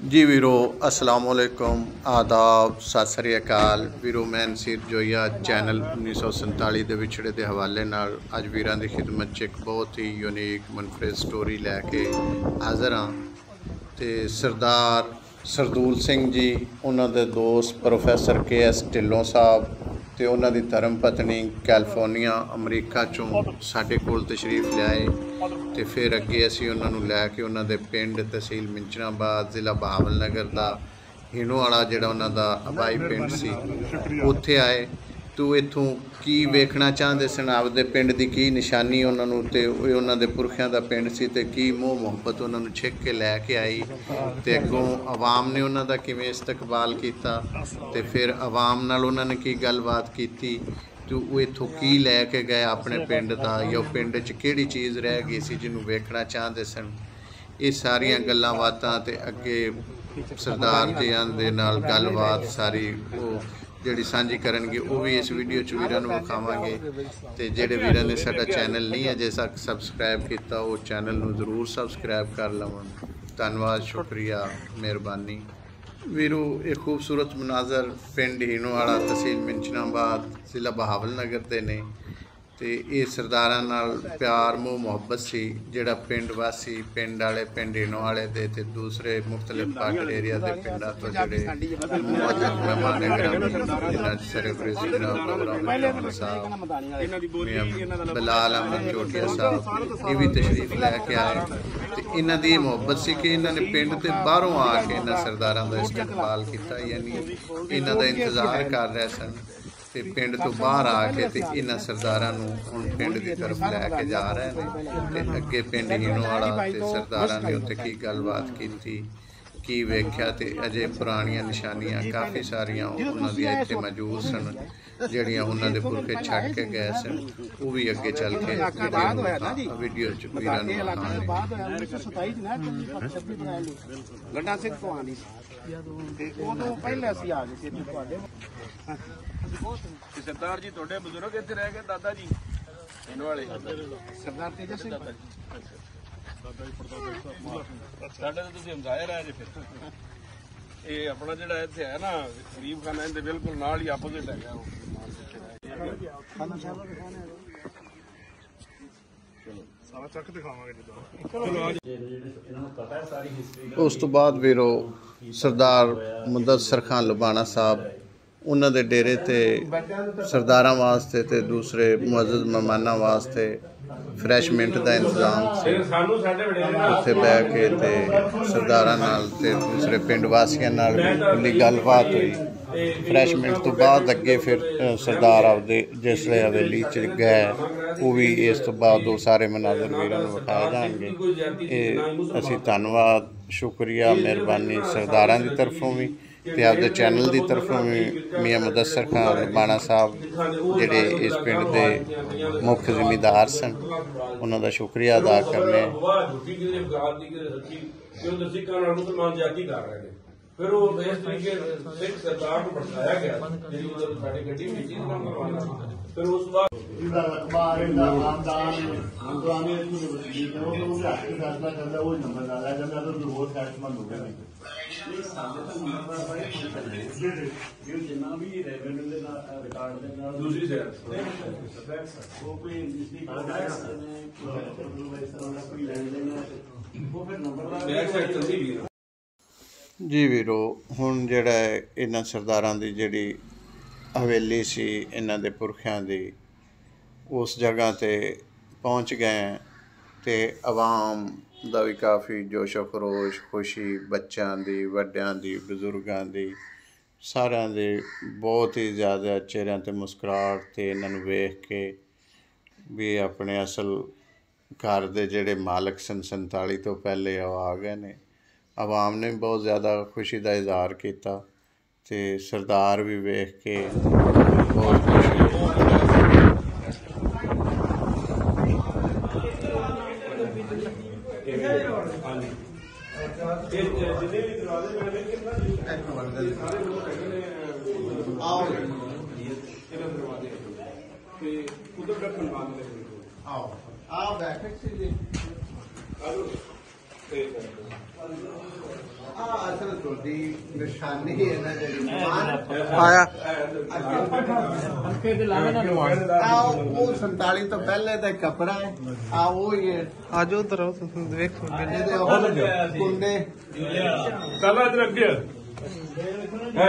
जी वीरो अस्सलाम वालेकुम आदाब सत श्री अकाल वीरो मैं नसीर जोईया चैनल 1947 ਦੇ ਵਿਛੜੇ ਦੇ ਹਵਾਲੇ ਨਾਲ ਅੱਜ ਵੀਰਾਂ ਦੀ ਖਿਦਮਤ 'ਚ ਇੱਕ ਬਹੁਤ ਹੀ ਯੂਨੀਕ ਮੁਨਫਰਿਦ ਸਟੋਰੀ ਲੈ ਕੇ ਹਾਜ਼ਰ ਹਾਂ ਤੇ ਸਰਦਾਰ ਸਰਦੂਲ ਸਿੰਘ ਜੀ ਉਹਨਾਂ ਦੇ ਦੋਸਤ ਪ੍ਰੋਫੈਸਰ KS ਢਿੱਲੋਂ ਸਾਹਿਬ ਤੇ ਉਹਨਾਂ ਦੀ ਧਰਮ ਪਤਨੀ ਕੈਲੀਫੋਰਨੀਆ ਅਮਰੀਕਾ ਚੋਂ ਸਾਡੇ ਕੋਲ ਤਸ਼ਰੀਫ ਲਿਆਏ ਤੇ ਫਿਰ ਅੱਗੇ ਅਸੀਂ ਉਹਨਾਂ ਨੂੰ ਲੈ ਕੇ ਉਹਨਾਂ ਦੇ ਪਿੰਡ ਤਹਿਸੀਲ ਮਿੰਚਰਾਬਾਦ ਜ਼ਿਲ੍ਹਾ ਬਹਾਵਲ ਨਗਰ ਦਾ ਹੀਨੋ ਵਾਲਾ ਜਿਹੜਾ ਉਹਨਾਂ ਦਾ ਆਬਾਈ ਪਿੰਡ ਸੀ ਉੱਥੇ ਆਏ। ਤੂੰ ਇੱਥੋਂ ਕੀ ਵੇਖਣਾ ਚਾਹੁੰਦੇ ਸਨ, ਆਪਦੇ ਪਿੰਡ ਦੀ ਕੀ ਨਿਸ਼ਾਨੀ ਉਹਨਾਂ ਨੂੰ ਤੇ ਉਹਨਾਂ ਦੇ ਪੁਰਖਿਆਂ ਦਾ ਪਿੰਡ ਸੀ ਤੇ ਕੀ ਮੋਹ ਮੁਹੱਬਤ ਉਹਨਾਂ ਨੂੰ ਛਿੱਕ ਕੇ ਲੈ ਕੇ ਆਈ ਤੇ ਅੱਗੋਂ ਆਵਾਮ ਨੇ ਉਹਨਾਂ ਦਾ ਕਿਵੇਂ ਇਸਤਕਬਾਲ ਕੀਤਾ ਤੇ ਫਿਰ ਆਵਾਮ ਨਾਲ ਉਹਨਾਂ ਨੇ ਕੀ ਗੱਲਬਾਤ ਕੀਤੀ। ਤੂੰ ਉਹ ਇੱਥੋਂ ਕੀ ਲੈ ਕੇ ਗਏ ਆਪਣੇ ਪਿੰਡ ਦਾ ਜਾਂ ਪਿੰਡ 'ਚ ਕਿਹੜੀ ਚੀਜ਼ ਰਹਿ ਗਈ ਸੀ ਜਿਹਨੂੰ ਵੇਖਣਾ ਚਾਹੁੰਦੇ ਸਨ। ਇਹ ਸਾਰੀਆਂ ਗੱਲਾਂ ਬਾਤਾਂ ਤੇ ਅੱਗੇ ਸਰਦਾਰ ਜੀਆਂ ਦੇ ਨਾਲ ਗੱਲਬਾਤ ਸਾਰੀ ਉਹ ਜਿਹੜੀ ਸਾਂਝੀ ਕਰਨਗੇ ਉਹ ਵੀ ਇਸ ਵੀਡੀਓ 'ਚ ਵੀਰਾਂ ਨੂੰ ਵਿਖਾਵਾਂਗੇ। ਤੇ ਜਿਹੜੇ ਵੀਰਾਂ ਨੇ ਸਾਡਾ ਚੈਨਲ ਨਹੀਂ ਅਜੇ ਤੱਕ ਸਬਸਕ੍ਰਾਈਬ ਕੀਤਾ ਉਹ ਚੈਨਲ ਨੂੰ ਜ਼ਰੂਰ ਸਬਸਕ੍ਰਾਈਬ ਕਰ ਲਵਣ। ਧੰਨਵਾਦ, ਸ਼ੁਕਰੀਆ, ਮਿਹਰਬਾਨੀ। ਵੀਰੋ ਇਹ ਖੂਬਸੂਰਤ ਮਨਾਜ਼ਰ ਪਿੰਡ ਹੀਨੋ ਵਾਲਾ ਤਹਿਸੀਲ ਮਿੰਚਨਾਬਾਦ ਜ਼ਿਲ੍ਹਾ ਬਹਾਵਲ ਨਗਰ ਦੇ ਨੇ ਤੇ ਇਹ ਸਰਦਾਰਾਂ ਨਾਲ ਪਿਆਰ ਮੋਹ ਮੁਹੱਬਤ ਸੀ ਜਿਹੜਾ ਪਿੰਡ ਵਾਸੀ ਪਿੰਡ ਵਾਲੇ ਪਿੰਡ ਹੀਨੋ ਵਾਲੇ ਦੇ ਤੇ ਦੂਸਰੇ ਮੁਖਤਲਿਫ ਬਾਰਡਰ ਏਰੀਆ ਦੇ ਪਿੰਡਾਂ ਤੋਂ ਜਿਹੜੇ ਮਹਿਮਾਨ ਜਿਨ੍ਹਾਂ ਸਰਪ੍ਰਾਈਜ਼ ਪ੍ਰੋਗਰਾਮ ਸਾਹਿਬ ਬਲਾਲ ਅਹਿਮਦ ਚੋਟੀਆ ਸਾਹਿਬ ਇਹ ਵੀ ਤਸ਼ਰੀਫ ਲੈ ਕੇ ਆਏ ਤੇ ਇਹਨਾਂ ਦੀ ਇਹ ਮੁਹੱਬਤ ਸੀ ਕਿ ਇਹਨਾਂ ਨੇ ਪਿੰਡ ਤੇ ਬਾਹਰੋਂ ਆ ਕੇ ਇਹਨਾਂ ਸਰਦਾਰਾਂ ਦਾ ਇਸਤਕਬਾਲ ਕੀਤਾ, ਯਾਨੀ ਇਹਨਾਂ ਦਾ ਇੰਤਜ਼ਾਰ ਕਰ ਰਹੇ ਸਨ ਤੇ ਪਿੰਡ ਤੋਂ ਬਾਹਰ ਆ ਕੇ ਤੇ ਇਹਨਾਂ ਸਰਦਾਰਾਂ ਨੂੰ ਹੁਣ ਪਿੰਡ ਦੀ ਤਰਫ ਲੈ ਕੇ ਜਾ ਰਹੇ ਨੇ ਤੇ ਅੱਗੇ ਪਿੰਡ ਹੀਨੋ ਵਾਲਾ ਤੇ ਸਰਦਾਰਾਂ ਨੇ ਉੱਥੇ ਕੀ ਗੱਲਬਾਤ ਕੀਤੀ, ਕੀ ਵੇਖਿਆ ਤੇ ਅਜੇ ਪੁਰਾਣੀਆਂ ਨਿਸ਼ਾਨੀਆਂ ਕਾਫੀ ਸਾਰੀਆਂ ਉਹਨਾਂ ਦੀਆਂ ਇੱਥੇ ਮੌਜੂਦ ਸਨ ਜਿਹੜੀਆਂ ਉਹਨਾਂ ਦੇ ਪੁਰਖੇ ਛੱਡ ਕੇ ਗਏ ਸਨ ਉਹ ਵੀ ਅੱਗੇ ਚੱਲ ਕੇ ਵੀਡੀਓ 'ਚ ਵੀਰਾਂ ਨੂੰ सरदार जी थोड़े बुजुर्ग इतने रह गए दादा जी इन वाले सरदार तेजा सिंह साडे तो समझाए रहे जी। फिर ये अपना जो इतने है ना गरीब खाना इनके बिल्कुल नाल ही आपोजिट है ਉਸ ਤੋਂ ਬਾਅਦ ਵੀਰੋ ਸਰਦਾਰ ਮੁਦੱਸਰ ਖਾਨ ਲੁਬਾਣਾ ਸਾਹਿਬ ਉਹਨਾਂ ਦੇ ਡੇਰੇ ਤੇ ਸਰਦਾਰਾਂ ਵਾਸਤੇ ਤੇ ਦੂਸਰੇ ਮੁਅੱਜ਼ਜ਼ ਮਹਿਮਾਨਾਂ ਵਾਸਤੇ ਫਰੈਸ਼ਮੈਂਟ ਦਾ ਇੰਤਜ਼ਾਮ ਸੀ। ਉੱਥੇ ਬਹਿ ਕੇ ਤੇ ਸਰਦਾਰਾਂ ਨਾਲ ਤੇ ਦੂਸਰੇ ਪਿੰਡ ਵਾਸੀਆਂ ਨਾਲ ਵੀ ਖੁੱਲ੍ਹੀ ਗੱਲਬਾਤ ਹੋਈ। ਫਰੈਸ਼ਮੈਂਟ ਤੋਂ ਬਾਅਦ ਅੱਗੇ ਫਿਰ ਸਰਦਾਰ ਆਪਦੇ ਜਿਸ ਵੇਲੇ ਹਵੇਲੀ 'ਚ ਗਏ ਉਹ ਵੀ ਇਸ ਤੋਂ ਬਾਅਦ ਉਹ ਸਾਰੇ ਮਨਾਜ਼ਰ ਵੀਰਾਂ ਨੂੰ ਵਿਖਾਏ ਜਾਣਗੇ। ਇਹ ਅਸੀਂ ਧੰਨਵਾਦ, ਸ਼ੁਕਰੀਆ, ਮਿਹਰਬਾਨੀ ਸਰਦਾਰਾਂ ਦੀ ਤਰਫੋਂ ਵੀ ਤੇ ਆਪਦੇ ਚੈਨਲ ਦੀ ਤਰਫੋਂ ਵੀ ਮੀਆਂ ਮੁਦੱਸਰ ਖਾਨ ਲੁਬਾਣਾ ਸਾਹਿਬ ਜਿਹੜੇ ਇਸ ਪਿੰਡ ਦੇ ਮੁੱਖ ਜ਼ਿਮੀਂਦਾਰ ਸਨ ਉਹਨਾਂ ਦਾ ਸ਼ੁਕਰੀਆ ਅਦਾ ਕਰਨੇ। फिर वो इस तरीके सिख सरकार को भड़काया गया साड़ी गड्डी में चीज काम करवाना। फिर उस बाद दूसरी ਜੀ ਵੀਰੋ ਹੁਣ ਜਿਹੜਾ ਇਹਨਾਂ ਸਰਦਾਰਾਂ ਦੀ ਜਿਹੜੀ ਹਵੇਲੀ ਸੀ ਇਹਨਾਂ ਦੇ ਪੁਰਖਿਆਂ ਦੀ ਉਸ ਜਗ੍ਹਾ 'ਤੇ ਪਹੁੰਚ ਗਏ ਤੇ ਆਵਾਮ ਦਾ ਵੀ ਕਾਫੀ ਜੋਸ਼ੋ ਖਰੋਸ਼, ਖੁਸ਼ੀ, ਬੱਚਿਆਂ ਦੀ, ਵੱਡਿਆਂ ਦੀ, ਬਜ਼ੁਰਗਾਂ ਦੀ, ਸਾਰਿਆਂ ਦੇ ਬਹੁਤ ਹੀ ਜ਼ਿਆਦਾ ਚਿਹਰਿਆਂ 'ਤੇ ਮੁਸਕਰਾਹਟ ਤੇ ਇਹਨਾਂ ਨੂੰ ਵੇਖ ਕੇ ਵੀ ਆਪਣੇ ਅਸਲ ਘਰ ਦੇ ਜਿਹੜੇ ਮਾਲਕ ਸਨ 47 ਤੋਂ ਪਹਿਲੇ ਉਹ ਆ ਗਏ ਨੇ। ਆਵਾਮ ਨੇ ਬਹੁਤ ਜ਼ਿਆਦਾ ਖੁਸ਼ੀ ਦਾ ਇਜ਼ਹਾਰ ਕੀਤਾ ਤੇ ਸਰਦਾਰ ਵੀ ਵੇਖ ਕੇ ਬਹੁਤ ਖੁਸ਼ ਹੋਏ। निशानी है ना आया 47 तो पहले तो कपड़ा है वो ही है आज उधर कुंडे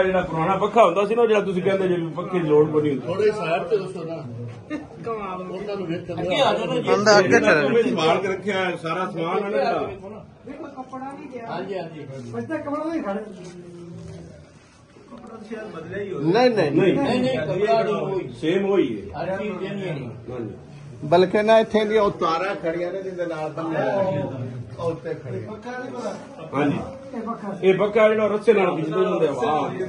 ਜਿਹੜਾ ਪੁਰਾਣਾ ਪੱਖਾ ਹੁੰਦਾ ਸੀ ਨਾ ਜਿਹੜਾ ਤੁਸੀਂ ਕਹਿੰਦੇ ਜੇ ਪੱਖੇ ਦੀ ਲੋੜ ਕੋਈ ਨਹੀਂ ਥੋੜੇ ਸਾਈਡ ਤੇ ਦੱਸੋ ਨਾ ਕਮਾਲ ਉਹਨਾਂ ਨੂੰ ਵੇਖਣ ਅੱਗੇ ਆ ਜਾਓ ਅੱਗੇ ਸੰਭਾਲ ਕੇ ਰੱਖਿਆ ਸਾਰਾ ਸਮਾਨ ਉਹਨਾਂ ਦਾ देखो कपड़ा नहीं गया हाँ जी हाँ जी बचता कपड़ा नहीं खड़े नहीं सेम वही है बल्कि ना इत्थे दी तारा खड़ियां ने जिंदे नाल बन्ने उत्ते खड़ी हाँ जी ये पक्का ਜਿਹੜਾ ਰੱਸੇ ਨਾਲ ਖਿੱਚਦੇ ਹੁੰਦੇ ਆ ਵਾਹ ਇਹ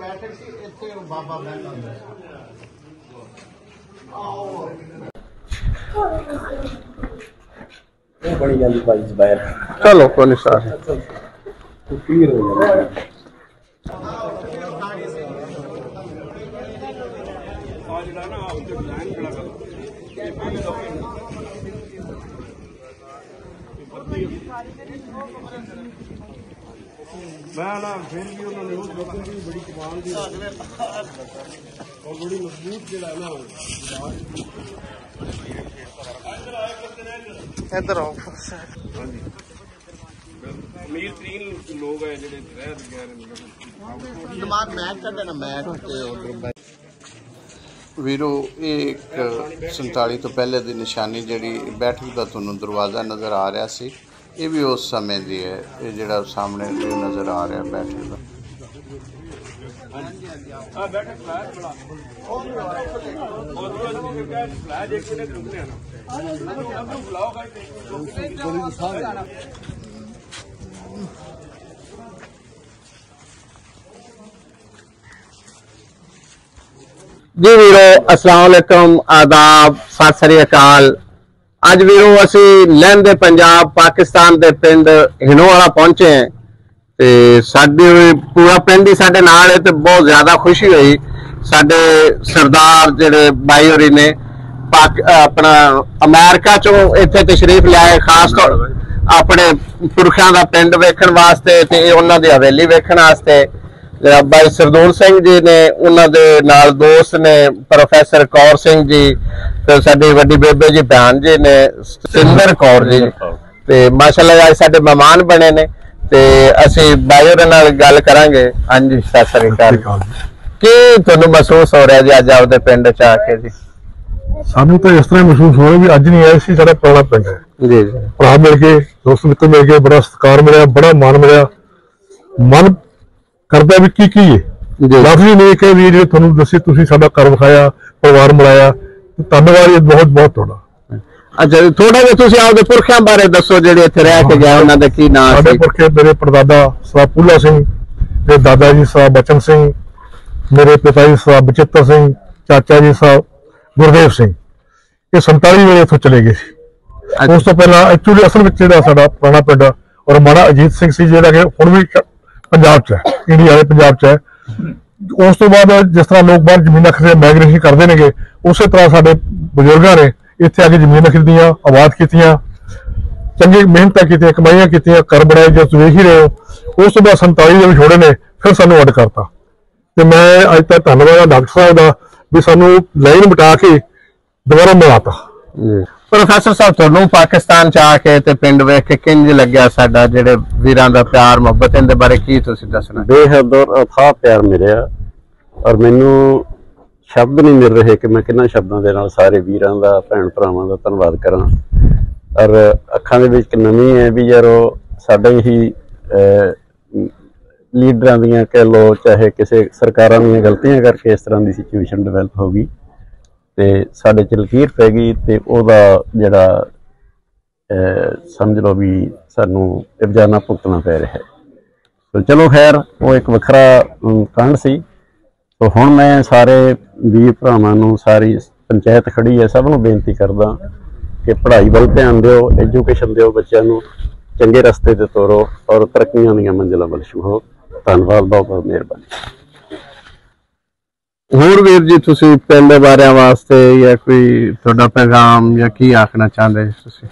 ਬੈਠਕ ਸੀ ਇੱਥੇ ਬਾਬਾ ਬੈਠਾ ਹੁੰਦਾ ਉਹ ਬਣੀ ਜਾਂਦੀ ਭਾਈ ਜ਼ਬੈਰ ਚਲੋ ਕੋਈ ਨਹੀਂ ਸਰ ਪੀਰ ਹੋ ਜਾਂਦਾ ਆ ਜਿਹੜਾ ਨਾ ਉੱਤੇ ਡਿਜ਼ਾਈਨ ਖੜਾ ਕਰ ਇਹ ਪਹਿਲੇ ਦਫੇ ਮੈਂ ਨਾ ਫਿਰ ਵੀ ਉਹਨਾਂ ਨੇ ਉਹ ਲੋਕਾਂ ਦੀ ਬੜੀ ਕਮਾਲ ਦੀ ਔਰ ਬੜੀ ਮਜ਼ਬੂਤ ਜਿਹੜਾ ਨਾ ਇੱਧਰ ਆਓ ਹਾਂਜੀ ਅਮੀਰ ਤਰੀਨ ਲੋਕ ਹੈ ਜਿਹੜੇ ਰਹਿ ਗਏ ਨੇ ਦਿਮਾਗ ਮੈਚ ਕੱਢਣਾ ਮੈਚ ਤੇ ਉਧਰ ਵੀਰੋ ਇਹ ਇੱਕ 47 ਤੋਂ ਪਹਿਲੇ ਦੀ ਨਿਸ਼ਾਨੀ ਜਿਹੜੀ ਬੈਠਕ ਦਾ ਤੁਹਾਨੂੰ ਦਰਵਾਜ਼ਾ ਨਜ਼ਰ ਆ ਰਿਹਾ ਸੀ ਇਹ ਵੀ ਉਸ ਸਮੇਂ ਦੀ ਹੈ ਇਹ ਜਿਹੜਾ ਸਾਹਮਣੇ ਨਜ਼ਰ ਆ ਰਿਹਾ ਬੈਠਕ ਦਾ ਆ ਬੈਠਕ ਫਲੈਸ਼ ਬੜਾ ਉਹ ਫਲੈਸ਼ ਇੱਕ ਮਿੰਟ ਰੁਕ ਲਿਆ ਨਾ ਅਬ ਬੁਲਾਓ जी वीरो अस्सलाम वालेकुम आदाब सत श्री अकाल अज वीरो असी लहंदे पंजाब पाकिस्तान दे पिंड हिनोवाला पहुंचे हैं ते साडी पूरा पिंड ही साडे नाल है ते बहुत ज्यादा खुशी हुई साडे सरदार जेडे भाई होरी ने अपना अमेरिका चो इत्थे तशरीफ लियाए खास तौर अपने पुरखां दा पिंड वेखण वास्ते ते उन्हां दी हवेली वेखण वास्ते भाई सरदूल सिंह जी ने उन्होंने नाल दोस्त ने प्रोफेसर कौर सिंह जी ते साडी वड्डी बेबे जी भैन जी ने सिंदर कौर जी ते माशाअल्लाह आज साडे मेहमान बने ने ते असी भाई होरां नाल गल करांगे। हां जी सत श्री अकाल की तुहानू महसूस हो रहा जी अज आपदे पिंड च आके जी? सानू तो इस तरह महसूस हो रहा भी अज नहीं आया सी साडा पुराना पिंड है जी भरा मिल गए दोस्त मित्र मिल गए बड़ा सत्कार मिला बड़ा मान मिला मन करता भी की है लफ्ज़ ही नहीं कि भी जो तुहानू दसी तुसीं साडा घर विखाया परिवार मिलाया धन्नवाद बहुत बहुत तुहाडा। अच्छा थोड़ा जिहा तुसीं आपदे पुरखां बारे दसो जिहड़े इत्थे रह के गए उन्हां दा की नाम सी? साडे पुरखे मेरे परदादा सरदार फूला सिंह मेरे दादा जी सरदार बचन सिंह मेरे पिता जी सरदार बचित्तर सिंह चाचा जी सरदार गुरदेव सिंह ये 47 वेले इत्थों चले गए सी। उस तो पहला एक्चुअली असल विच जिहड़ा साडा पुराना पिंड और माड़ा अजीत सिंह सी जिहड़ा कि हुण भी पंजाब च है इंडिया वाले पंजाब च है। उस तो बाद जिस तरह लोग बाहर जमीन खरीद माइग्रेशन करते हैं उस तरह साडे बजुर्गों ने इत्थे आके जमीन खरीदियां आबाद कीतियां चंगी मेहनत कीतियां कमाइयां कीतियां घर बनाए जो तुसीं देख ही रहे हो। उस तो बाद 47 दे विछोड़े ने फिर सानू अड करता ते मैं अज तक धन्नवाद डॉक्टर साहब दा भी सानू लाइन बिठा के दोबारा मिलाता। प्रोफेसर साहब तुहानू पाकिस्तान च आके ते पिंड वेख के किंज लग्या साडा जेडे वीरां दा प्यार मोहब्बत इहदे बारे की तुसीं दसना? बेहद और अथाह प्यार मिलिਆ और मैनू शब्द नहीं मिल रहे कि मैं किन्ना शब्दों के नाल सारे वीरां दा भैन भरावां दा धन्नवाद करां और अखां दे विच नवीं है भी यारो साडे ही लीडरां दीयां कह लो चाहे किसी सरकारां दीयां गलतियां करके इस तरह की सिचुएशन डिवेलप हो गई ते साडे च लकीर पै गई ते ओहदा जिहड़ा समझ लो भी सानू इवजाना भुगतना पै रहा है। तो चलो खैर वो एक वखरा कांड सी। तो हुण मैं सारे वीर भरावां नूं सारी पंचायत खड़ी है सब नूं बेनती करदा कि पढ़ाई वल ध्यान दिओ एजुकेशन दिओ बच्चों नूं चंगे रस्ते ते तोरो और तरक्कियां दीयां मंजिलां वल छूहो। धन्नवाद बहुत बहुत मेहरबानी। होर वीर जी तुसीं पिंड वालियां वास्ते या कोई तुहाडा पैगाम या की आखना चाहते तुसीं?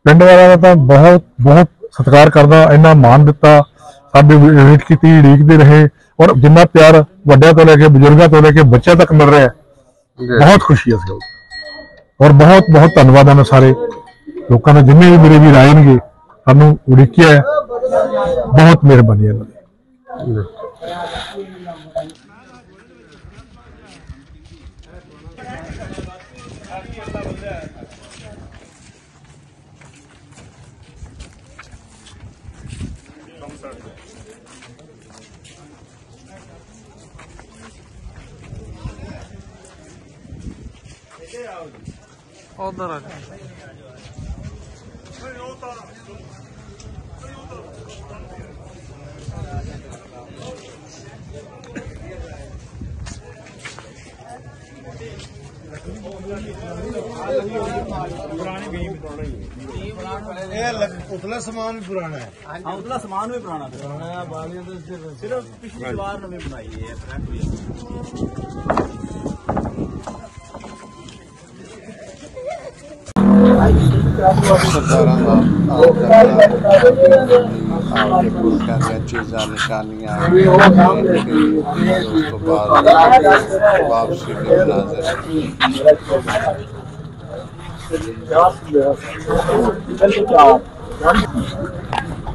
पिंड वालियां दा तां बहुत बहुत सत्कार करदा इन्ना मान दिता ਸਾਡੀ ਵੇਟ ਕੀਤੀ, ਉਡੀਕਦੇ ਰਹੇ ਔਰ ਜਿੰਨਾ ਪਿਆਰ ਵੱਡਿਆਂ ਤੋਂ ਲੈ ਕੇ ਬਜ਼ੁਰਗਾਂ ਤੋਂ ਲੈ ਕੇ ਬੱਚਿਆਂ ਤੱਕ ਮਿਲ ਰਿਹਾ ਬਹੁਤ ਖੁਸ਼ੀ ਹੈ ਇਸ ਗੱਲ ਦੀ। ਔਰ ਬਹੁਤ ਬਹੁਤ ਧੰਨਵਾਦ ਹਨ ਸਾਰੇ ਲੋਕਾਂ ਦਾ, ਜਿੰਨੇ ਵੀ ਮੇਰੇ ਵੀਰ ਆਏਗੇ ਸਾਨੂੰ ਉਡੀਕਿਆ ਹੈ, ਬਹੁਤ ਮਿਹਰਬਾਨੀ ਹੈ ਇਹਨਾਂ ਦੀ। उधर आ उतला सामान भी पुराना है। हाँ उतला सामान भी पुराना है, बालियां तो सिर्फ पिछली बार नवी बनाई है फ्रंट भी। ਸਰਦਾਰਾਂ ਦਾ ਆਪਦੇ ਪੁਰਖਾਂ ਦੀਆਂ ਚੀਜ਼ਾਂ ਨਿਸ਼ਾਨੀਆਂ ਉਸ ਤੋਂ ਬਾਅਦ ਵਾਪਸੀ ਦੇ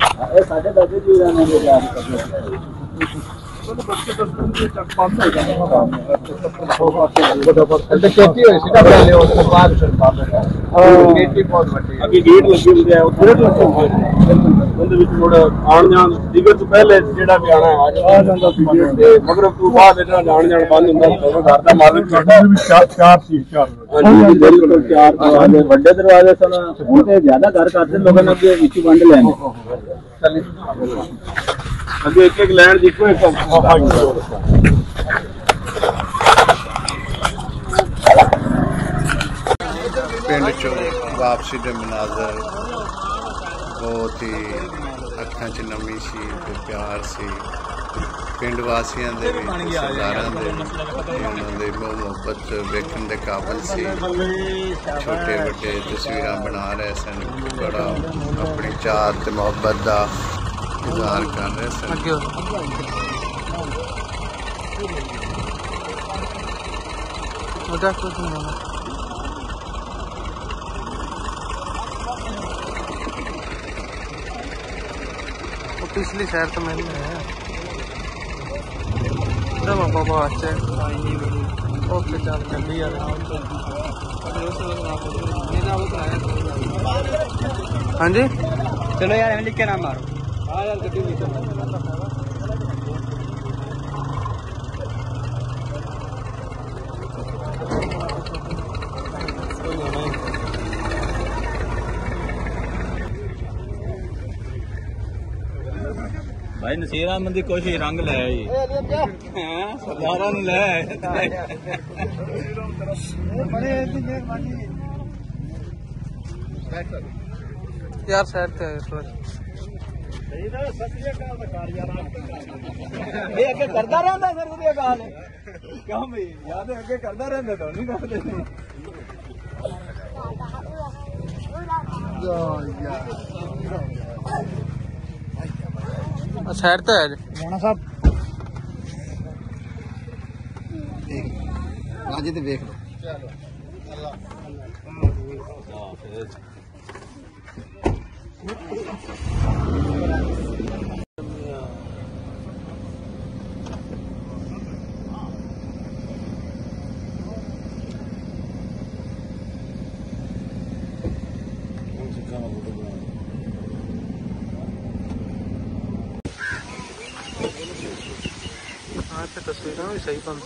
ਮਨਾਜ਼ਰ ਸਾਡੇ ਦਾਦੇ ਜੀ ਨੇ खेती हुई सी पहले उसके बाद गेट भी बहुत ਵੱਡੀ ਅੱਗੇ ਗੇਟ ਲੱਗੇ ਹੁੰਦੇ ਆ, ਉਹ ਗੇਟ ਲੱਗੇ ਹੁੰਦੇ ਉਹਦੇ ਵਿੱਚ ਥੋੜਾ ਆਉਣ ਜਾਣ ਦਿਗਰ ਤੋਂ ਪਹਿਲੇ ਜਿਹੜਾ ਵੀ ਆਣਾ ਆ ਜਾਂਦਾ ਸੀ, ਤੇ ਮਗਰ ਤੋਂ ਬਾਅਦ ਇਹਨਾਂ ਆਉਣ ਜਾਣ ਬੰਦ ਹੁੰਦਾ ਸੀ। ਘਰ ਦਾ ਮਾਲਕ ਚਾਰ ਸੀ, ਚਾਰ ਬਿਲਕੁਲ ਚਾਰ ਦਰਵਾਜ਼ੇ, ਵੱਡੇ ਦਰਵਾਜ਼ੇ ਸਨ। ਹੁਣ ਤੇ ਜ਼ਿਆਦਾ ਘਰ ਕਰਦੇ ਲੋਕਾਂ ਨੇ ਅੱਗੇ ਵਿੱਚ ਵੰਡ ਲੈਣੇ, ਅੱਗੇ ਇੱਕ ਇੱਕ ਲੈਣ ਦੀ ਕੋਈ ਪਿੰਡ ਚੋਂ ਵਾਪਸੀ ਦੇ ਮਨਾਜ਼ਰ ਬਹੁਤ ਹੀ ਅੱਖਾਂ 'ਚ ਨਮੀ ਸੀ ਤੇ ਪਿਆਰ ਸੀ। ਪਿੰਡ ਵਾਸੀਆਂ ਦੇ ਵੀ ਸਰਦਾਰਾਂ ਦੇ ਉਹਨਾਂ ਦੇ ਮੁਹੱਬਤ ਵੇਖਣ ਦੇ ਕਾਬਲ ਸੀ। ਛੋਟੇ ਵੱਡੇ ਤਸਵੀਰਾਂ ਬਣਾ ਰਹੇ ਸਨ, ਬੜਾ ਆਪਣੀ ਚਾਹਤ ਤੇ ਮੁਹੱਬਤ ਦਾ ਇਜ਼ਹਾਰ ਕਰ ਰਹੇ ਸਨ। पिछली शहर तो मैंने है बाबा अच्छे ओके चल चली यार। हाँ जी चलो यार लिख के नाम मारो। हाँ यार गड्डी भाई नसीर अहमद की कोशिश रंग लै सरदारा लै यार साइड पे अगे करता रहता सर वधिया गल क्यों भाई याद अगे करता रहता तो नहीं करते साइड तो है राणा साहब राजे तो देख लो। तस्वीर भी सही बन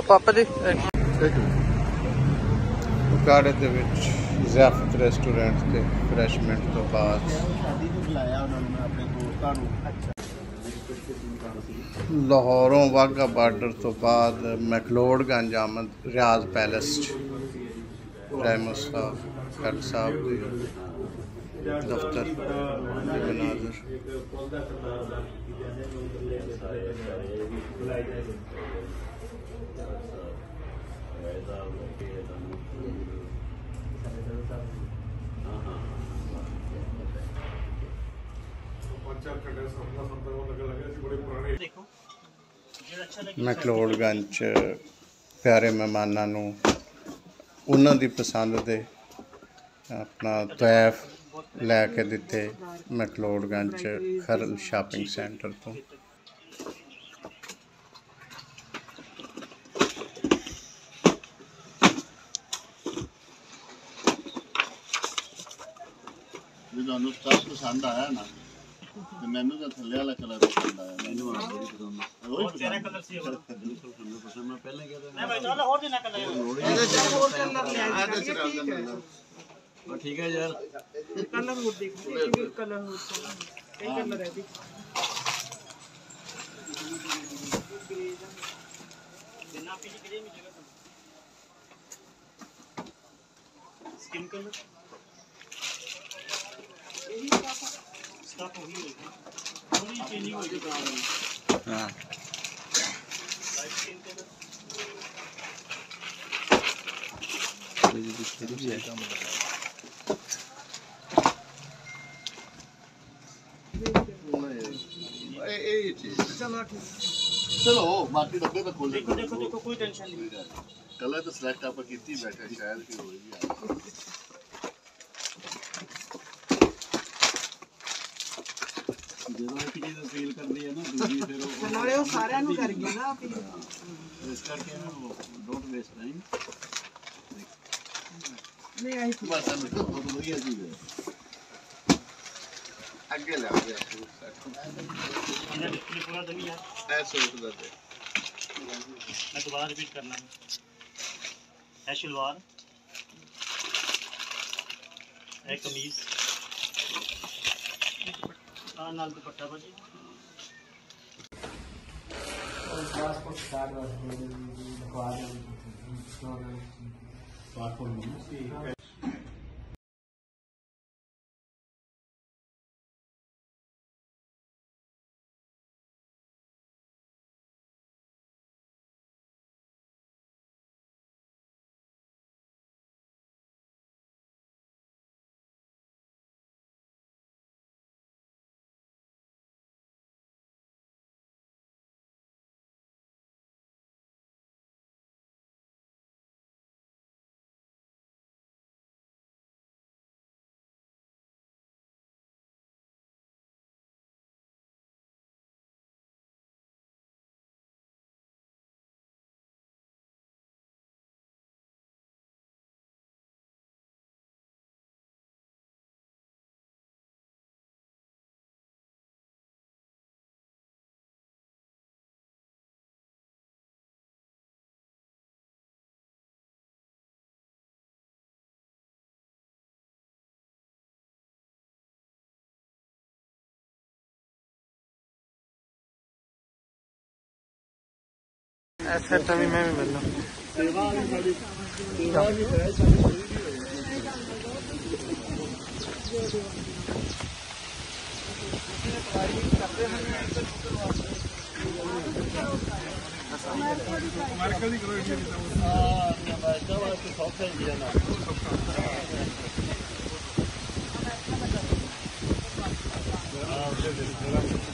ਪਾਪਾ ਜੀ ਉਕਾੜੇ ਦੇ ਵਿੱਚ ਜ਼ਿਆਫਤ ਰੈਸਟੋਰੈਂਟ ਤੇ ਫਰੈਸ਼ਮੈਂਟ ਤੋਂ ਬਾਅਦ ਲਾਹੌਰੋਂ ਵਾਘਾ ਬਾਰਡਰ ਤੋਂ ਬਾਅਦ ਮੈਕਲੋਡਗੰਜ ਆਮਦ ਰਿਆਜ਼ ਪੈਲੇਸ 'ਚ ਰਹਿਮਤ ਸਾਹਿਬ ਖੱਟ ਸਾਹਿਬ ਦੇ ਦਫ਼ਤਰ ਦੇ ਮਨਾਜ਼ਰ ਮੈਕਲੋਡਗੰਜ 'ਚ ਪਿਆਰੇ ਮਹਿਮਾਨਾਂ ਨੂੰ ਉਹਨਾਂ ਦੀ ਪਸੰਦ ਦੇ ਆਪਣਾ ਤੈਫ ਲੈ ਕੇ ਦਿੱਤੇ ਮੈਕਲੋਡਗੰਜ 'ਚ ਖਰਲ ਸ਼ਾਪਿੰਗ ਸੈਂਟਰ ਤੋਂ। ਤੁਹਾਨੂੰ ਸਟਾਫ ਪਸੰਦ ਆਇਆ ਨਾ ਤੇ ਮੈਨੂੰ ਤਾਂ ਥੱਲੇ ਵਾਲਾ ਕਲਰ ਪਸੰਦ ਆਇਆ। ਮੈਨੂੰ ਬੜੀ ਪਸੰਦ ਆ। ਉਹ ਤੇਰਾ ਕਲਰ ਸੀ ਉਹ ਬਿਲਕੁਲ ਪਸੰਦ ਮੈਂ ਪਹਿਲਾਂ ਕਿਹਾ ਮੈਂ ਭਾਈ ਚੱਲ ਹੋਰ ਦਿਨਾ ਕਲਰ ਇਹਦੇ ਹੋਰ ਕਲਰ ਲੈ ਆ ਤੇ ਸਿਰਾ ਦਾ ਠੀਕ ਹੈ ਯਾਰ ਕਲਰ ਹੋਰ ਦੇਖ ਕਲਰ ਹੋਰ ਕਈ ਕਲਰ ਹੈ ਜੀ ਬਿਨਾ ਪੀਲੀ ਗ੍ਰੇ में जगह स्किन कलर स्टफ हो गई थोड़ी चेंजिंग हो गई ब्राउन हां लाइट स्किन कलर ये दिख रही है चलो बाकी डब्बे तो खोल देखो देखो देखो कोई टेंशन नहीं कलर तो सिलेक्ट आप की बैठा शायद कि होगी ਜਦੋਂ ਇੱਕ ਚੀਜ਼ ਫੀਲ ਕਰਦੀ ਹੈ ਨਾ ਦੂਜੀ ਫਿਰ ਨਾਲੇ ਉਹ ਸਾਰਿਆਂ ਨੂੰ ਕਰ ਗਈ ਨਾ ਫੀਲ ਇਸ ਕਰਕੇ ਡੋਂਟ ਵੇਸਟ ਟਾਈਮ ਨਹੀਂ ਆਈ ਬਸ ਬਹੁਤ ਵਧੀਆ ਚੀਜ਼ ਹੈ ਅੱਗੇ ਲੈ ਆਉਂਦੇ ਇਹਨਾਂ ਡਿਸਪਲੇ ਪੂਰਾ ਦਵੀ ਯਾਰ ਐਸੇ ਉਧਰ ਦੇ मैं दोबारा रिपीट करना है शलवार है कमीज नाल दुपट्टा भाजी ऐसे तभी मैं भी मिलना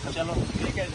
चलो ठीक है